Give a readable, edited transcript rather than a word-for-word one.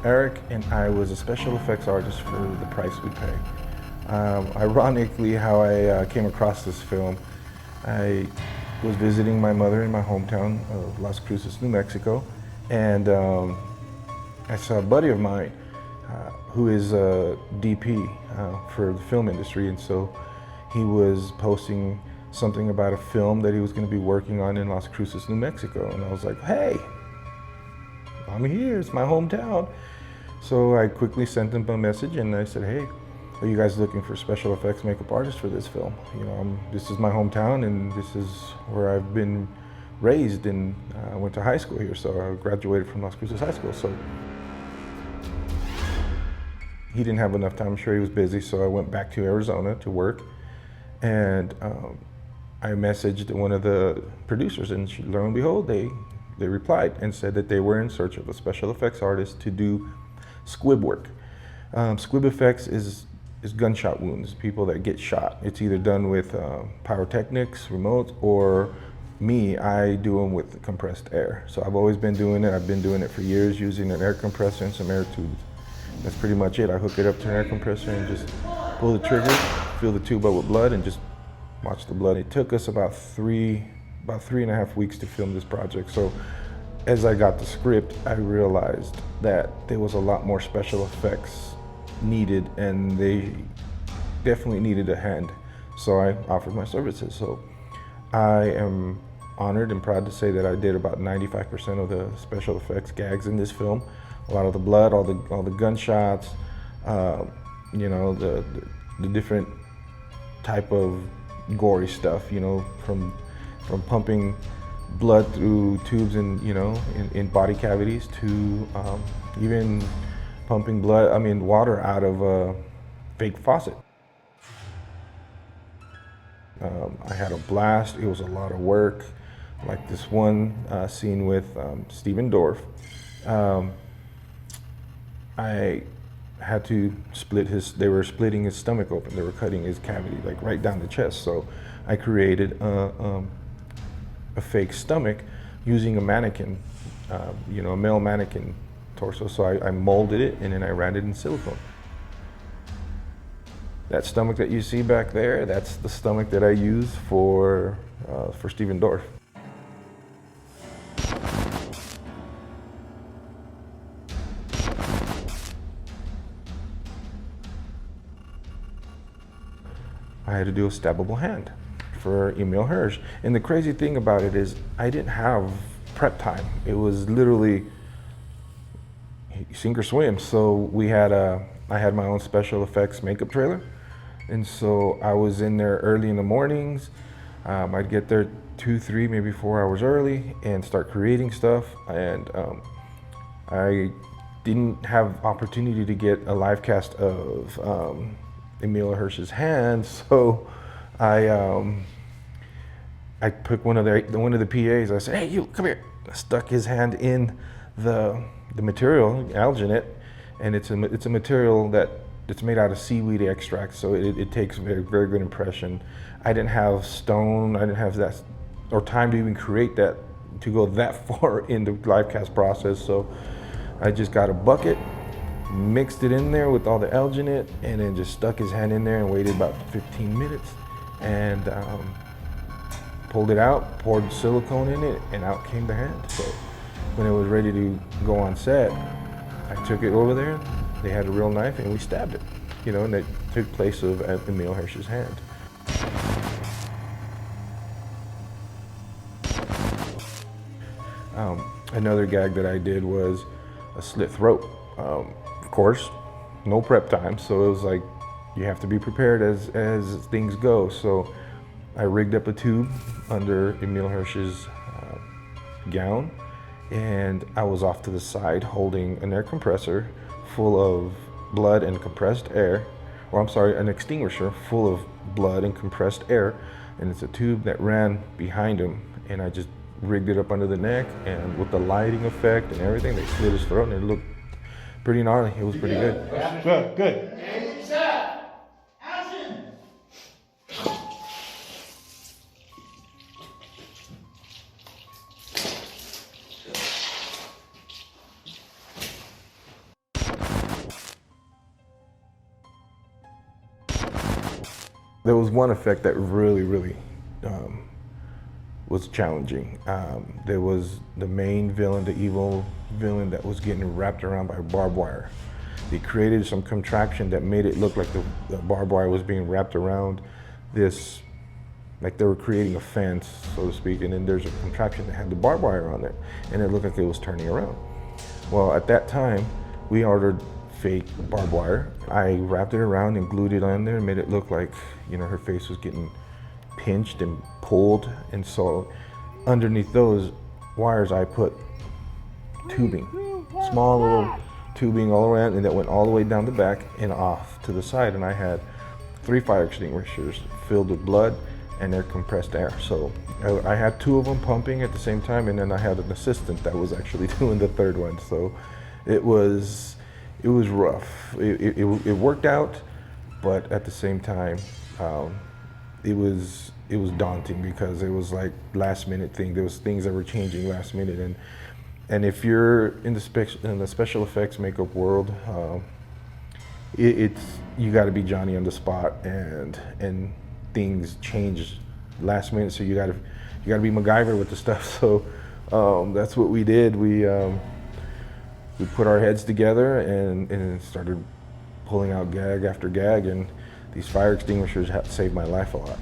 Eric and I was a special effects artist for the price we pay. Ironically, how I came across this film, I was visiting my mother in my hometown of Las Cruces, New Mexico, and I saw a buddy of mine who is a DP for the film industry, and so he was posting something about a film that he was going to be working on in Las Cruces, New Mexico, and I was like, hey, I'm here, it's my hometown. So I quickly sent him a message and I said, hey, are you guys looking for special effects makeup artists for this film? You know, this is my hometown and this is where I've been raised, and I went to high school here, so I graduated from Las Cruces High School. So he didn't have enough time, I'm sure he was busy, so I went back to Arizona to work, and I messaged one of the producers, and lo and behold, they replied and said that they were in search of a special effects artist to do squib work. Squib effects is gunshot wounds, people that get shot. It's either done with pyrotechnics, remotes, or me, I do them with compressed air. So I've always been doing it. I've been doing it for years using an air compressor and some air tubes. That's pretty much it. I hook it up to an air compressor and just pull the trigger, fill the tube up with blood, and just watch the blood. It took us about 3.5 weeks to film this project. So as I got the script, I realized that there was a lot more special effects needed, and they definitely needed a hand. So I offered my services. So I am honored and proud to say that I did about 95% of the special effects gags in this film. A lot of the blood, all the gunshots, you know, the different type of gory stuff, you know, from pumping blood through tubes in, you know, in body cavities to even pumping water out of a fake faucet. I had a blast. It was a lot of work. Like this one scene with Steven Dorff. I had to they were splitting his stomach open. They were cutting his cavity like right down the chest. So I created a fake stomach using a mannequin, you know, a male mannequin torso. So I molded it and then I ran it in silicone. That stomach that you see back there, that's the stomach that I use for Steven Dorff. I had to do a stabbable hand for Emil Hirsch. And the crazy thing about it is I didn't have prep time. It was literally sink or swim. So I had my own special effects makeup trailer. And so I was in there early in the mornings. I'd get there 2, 3, maybe 4 hours early and start creating stuff. And I didn't have opportunity to get a live cast of Emil Hirsch's hand, so I took one of the PAs. I said, "Hey, you come here." I stuck his hand in the material, alginate, and it's a material that's made out of seaweed extract, so it takes very good impression. I didn't have stone. I didn't have that or time to even create that, to go that far in the live cast process. So I just got a bucket, mixed it in there with all the alginate, and then just stuck his hand in there and waited about 15 minutes and pulled it out, poured silicone in it, and out came the hand. So when it was ready to go on set, I took it over there. They had a real knife and we stabbed it, you know, and it took place of Emil Hirsch's hand. Another gag that I did was a slit throat. Of course, no prep time, so it was like you have to be prepared as things go. So I rigged up a tube under Emil Hirsch's gown, and I was off to the side holding an air compressor full of blood and compressed air, or I'm sorry, an extinguisher full of blood and compressed air, and it's a tube that ran behind him, and I just rigged it up under the neck, and with the lighting effect and everything, they slit his throat, and it looked pretty gnarly. It was pretty good. Good. There was one effect that really um, was challenging. There was the main villain, the evil villain that was getting wrapped around by barbed wire. They created some contraption that made it look like the barbed wire was being wrapped around this, like they were creating a fence, so to speak, and then there's a contraption that had the barbed wire on it, and it looked like it was turning around. Well, at that time, we ordered fake barbed wire. I wrapped it around and glued it on there and made it look like, you know, her face was getting pinched and pulled. And so underneath those wires, I put tubing, small little tubing all around, and that went all the way down the back and off to the side. And I had 3 fire extinguishers filled with blood and air compressed air. So I had 2 of them pumping at the same time, and then I had an assistant that was actually doing the 3rd one. So it was rough. It worked out, but at the same time, it was daunting because it was like last minute thing. There was things that were changing last minute, and if you're in the special effects makeup world, it's you got to be Johnny on the spot, and things change last minute. So you got to be MacGyver with the stuff. So that's what we did. We put our heads together and started pulling out gag after gag, and these fire extinguishers saved my life a lot.